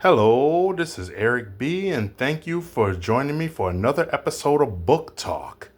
Hello, this is Eric B, and thank you for joining me for another episode of Book Talk.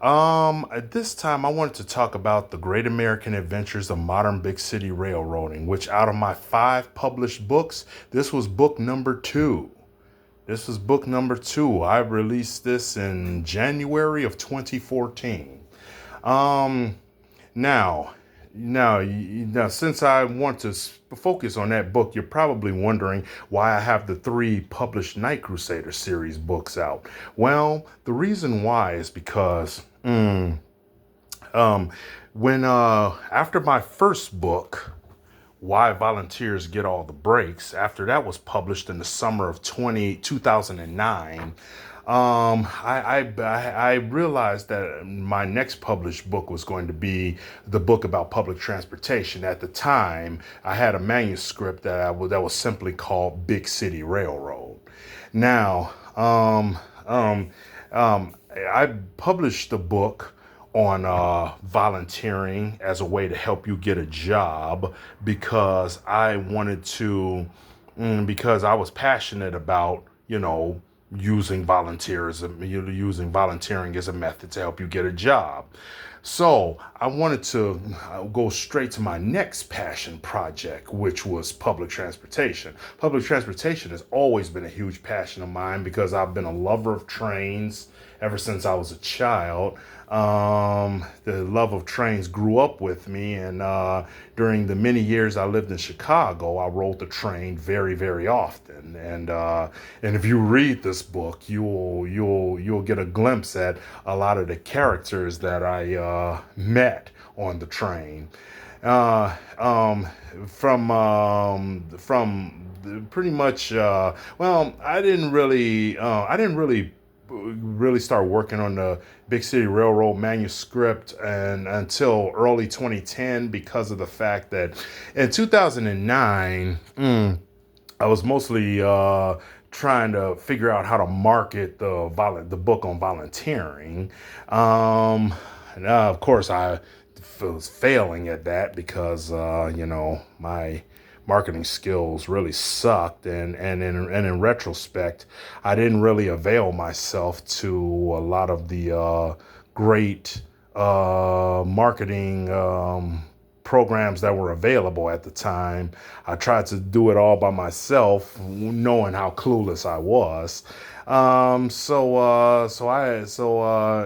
At this time, I wanted to talk about the great American adventures of modern big city railroading, which out of my five published books, this was book number two. This was book number two. I released this in January of 2014. Um, now, now, since I want to focus on that book, you're probably wondering why I have the three published Night Crusader series books out. Well, the reason why is because um, when after my first book, Why Volunteers Get All the Breaks, after that was published in the summer of 2009, I realized that my next published book was going to be the book about public transportation. At the time, I had a manuscript that was simply called Big City Railroad. Now, I published the book on volunteering as a way to help you get a job because I wanted to, because I was passionate about, using volunteerism, using volunteering as a method to help you get a job. So I wanted to go straight to my next passion project, which was public transportation. Public transportation has always been a huge passion of mine because I've been a lover of trains ever since I was a child. The love of trains grew up with me, and during the many years I lived in Chicago, I rode the train very, very often. And if you read this book, you'll get a glimpse at a lot of the characters that I met on the train. Uh, um, from pretty much I didn't really start working on the Big City Railroad manuscript and until early 2010 because of the fact that in 2009 I was mostly trying to figure out how to market the book on volunteering. And of course, I was failing at that because my marketing skills really sucked, and in retrospect, I didn't really avail myself to a lot of the great marketing programs that were available at the time. I tried to do it all by myself, knowing how clueless I was.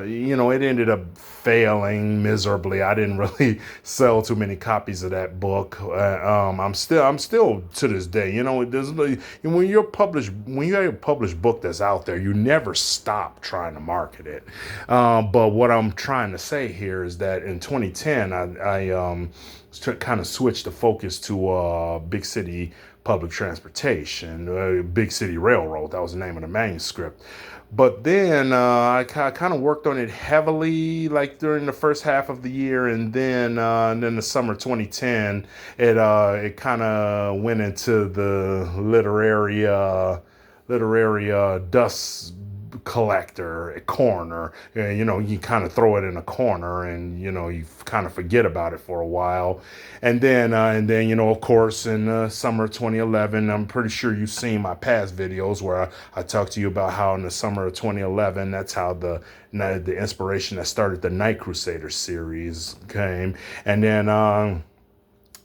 It ended up failing miserably. I didn't really sell too many copies of that book. I'm still to this day, when you have a published book that's out there, you never stop trying to market it. But what I'm trying to say here is that in 2010, I kind of switched the focus to big city public transportation, Big City Railroad. That was the name of the manuscript. But then I kind of worked on it heavily, like during the first half of the year, and then the summer 2010, it kind of went into the literary dust collector, a corner. You kind of throw it in a corner, and you kind of forget about it for a while, and then of course in summer 2011, I'm pretty sure you've seen my past videos where I talked to you about how in the summer of 2011, that's how the inspiration that started the Night Crusader series came, and then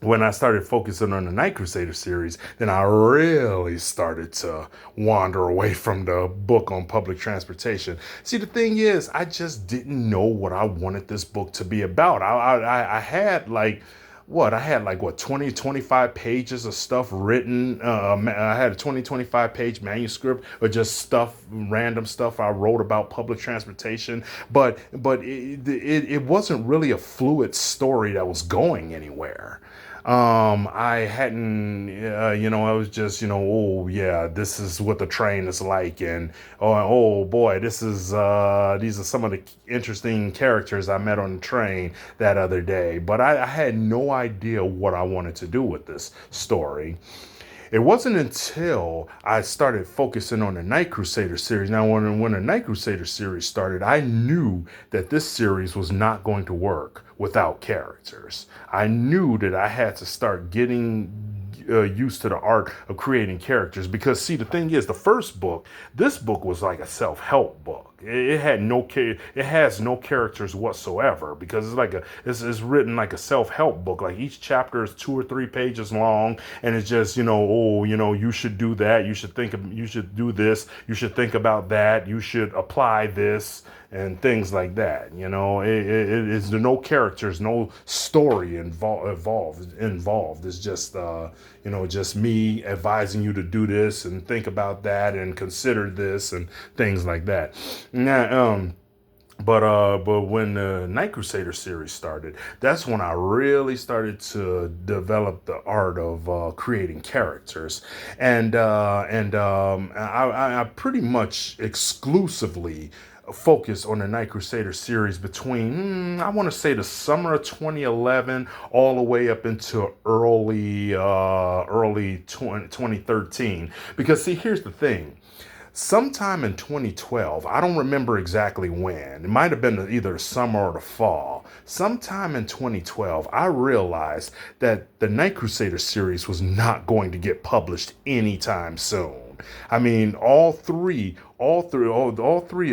when I started focusing on the Night Crusader series, then I really started to wander away from the book on public transportation. See, the thing is, I just didn't know what I wanted this book to be about. I had like 20, 25 pages of stuff written. I had a 20, 25 page manuscript or just random stuff I wrote about public transportation. But it wasn't really a fluid story that was going anywhere. I hadn't, I was just, oh yeah, this is what the train is like, and oh boy, these are some of the interesting characters I met on the train that other day. But I had no idea what I wanted to do with this story. It wasn't until I started focusing on the Night Crusader series. Now, when the Night Crusader series started, I knew that this series was not going to work without characters. I knew that I had to start used to the art of creating characters. Because see, the thing is, the first book, this book was like a self-help book. It had it has no characters whatsoever, because it's written like a self-help book. Like each chapter is 2 or 3 pages long, and it's just, oh, you should do that, you should do this, you should think about that, you should apply this, and things like that. It is no characters, no story involved. It's just just me advising you to do this and think about that and consider this and things like that. Now, but when the Night Crusader series started, that's when I really started to develop the art of creating characters, and I pretty much exclusively focus on the Night Crusader series between I want to say the summer of 2011 all the way up into early 2013. Because see, here's the thing. Sometime in 2012, I don't remember exactly when, it might have been either the summer or the fall. Sometime in 2012, I realized that the Night Crusader series was not going to get published anytime soon. I mean, all three of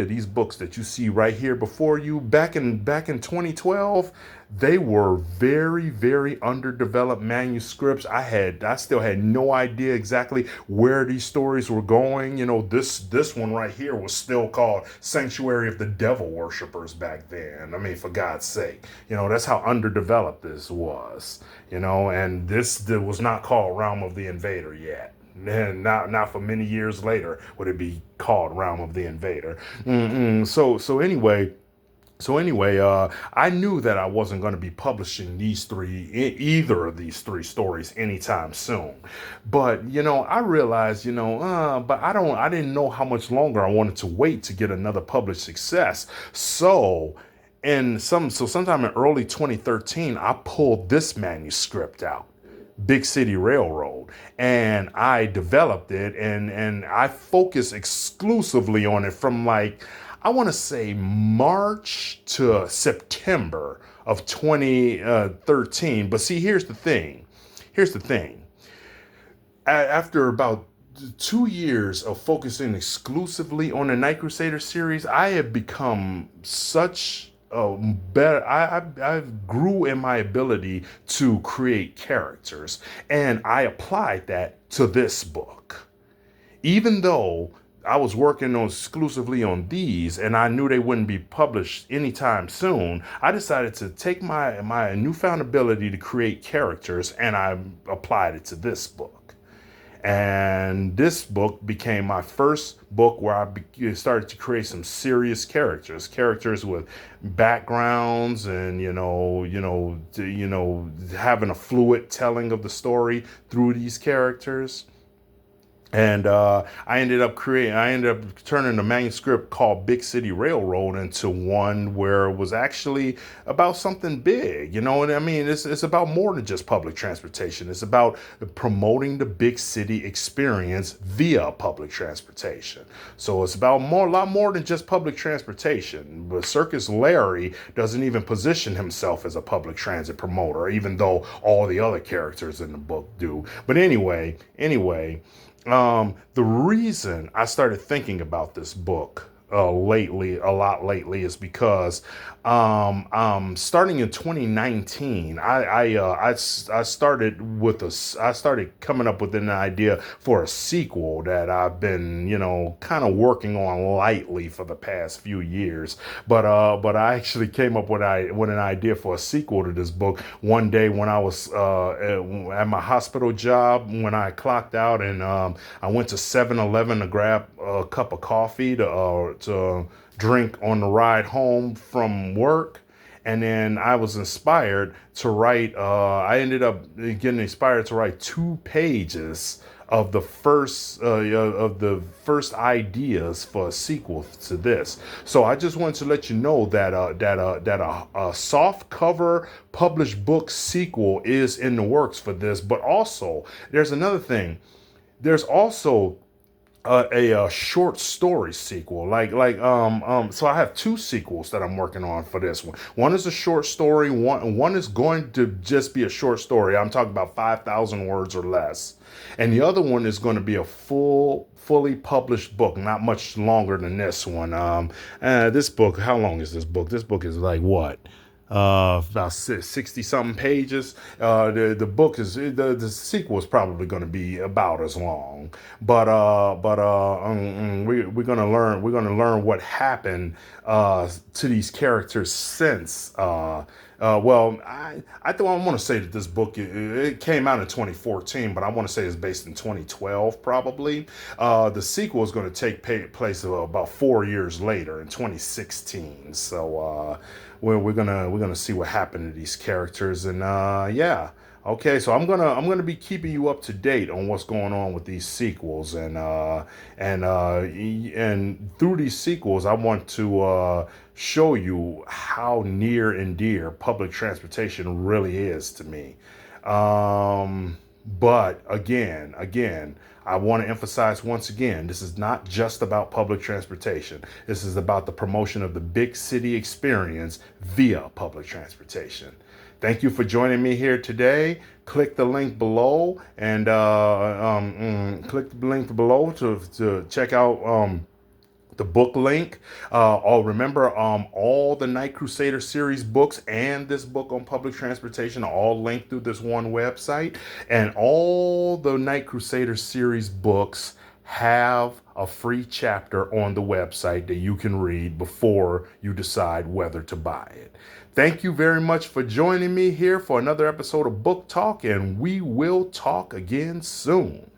these books that you see right here before you, back in 2012, they were very, very underdeveloped manuscripts. I still had no idea exactly where these stories were going. This one right here was still called Sanctuary of the Devil Worshippers back then. I mean, for God's sake, that's how underdeveloped this was. And this was not called Realm of the Invader yet. And not for many years later would it be called Realm of the Invader. So anyway, I knew that I wasn't going to be publishing either of these three stories anytime soon. But I realized, but I didn't know how much longer I wanted to wait to get another published success. Sometime in early 2013, I pulled this manuscript out, Big City Railroad, and I developed it, and I focused exclusively on it from I want to say March to September of 2013. But see, here's the thing. After about 2 years of focusing exclusively on the Night Crusader series, I have become such better. I grew in my ability to create characters, and I applied that to this book. Even though I was working exclusively on these, and I knew they wouldn't be published anytime soon, I decided to take my newfound ability to create characters, and I applied it to this book. And this book became my first book where I started to create some serious characters with backgrounds, and having a fluid telling of the story through these characters. And I ended up turning the manuscript called Big City Railroad into one where it was actually about something big. And I mean, it's about more than just public transportation. It's about promoting the big city experience via public transportation. So it's about a lot more than just public transportation. But Circus Larry doesn't even position himself as a public transit promoter, even though all the other characters in the book do. But anyway, the reason I started thinking about this book a lot lately, is because starting in 2019, I started coming up with an idea for a sequel that I've been kind of working on lightly for the past few years. But I actually came up with an idea for a sequel to this book one day when I was at my hospital job, when I clocked out, and I went to 7-Eleven to grab a cup of coffee to drink on the ride home from work. And then I was inspired to write, I ended up getting inspired to write 2 pages of the first ideas for a sequel to this. So I just wanted to let you know that a soft cover published book sequel is in the works for this. But also, there's another thing. There's also a short story sequel. So I have two sequels that I'm working on for this one. One is a short story. One is going to just be a short story. I'm talking about 5,000 words or less, and the other one is going to be a fully published book, not much longer than this one. This book, how long is this book? This book is like what? About 60 something pages. The book is the sequel is probably going to be about as long, we're gonna learn what happened to these characters since. Well, I want to say that this book it came out in 2014, but I want to say it's based in 2012 probably. The sequel is going to place about 4 years later in 2016. So we're gonna see what happened to these characters, and yeah. Okay, so I'm gonna be keeping you up to date on what's going on with these sequels, and through these sequels, I want to show you how near and dear public transportation really is to me. But again, I want to emphasize once again, this is not just about public transportation. This is about the promotion of the big city experience via public transportation. Thank you for joining me here today. Click the link below and click the link below to check out the book link. Remember, all the Night Crusader series books and this book on public transportation are all linked through this one website. And all the Night Crusader series books have a free chapter on the website that you can read before you decide whether to buy it. Thank you very much for joining me here for another episode of Book Talk, and we will talk again soon.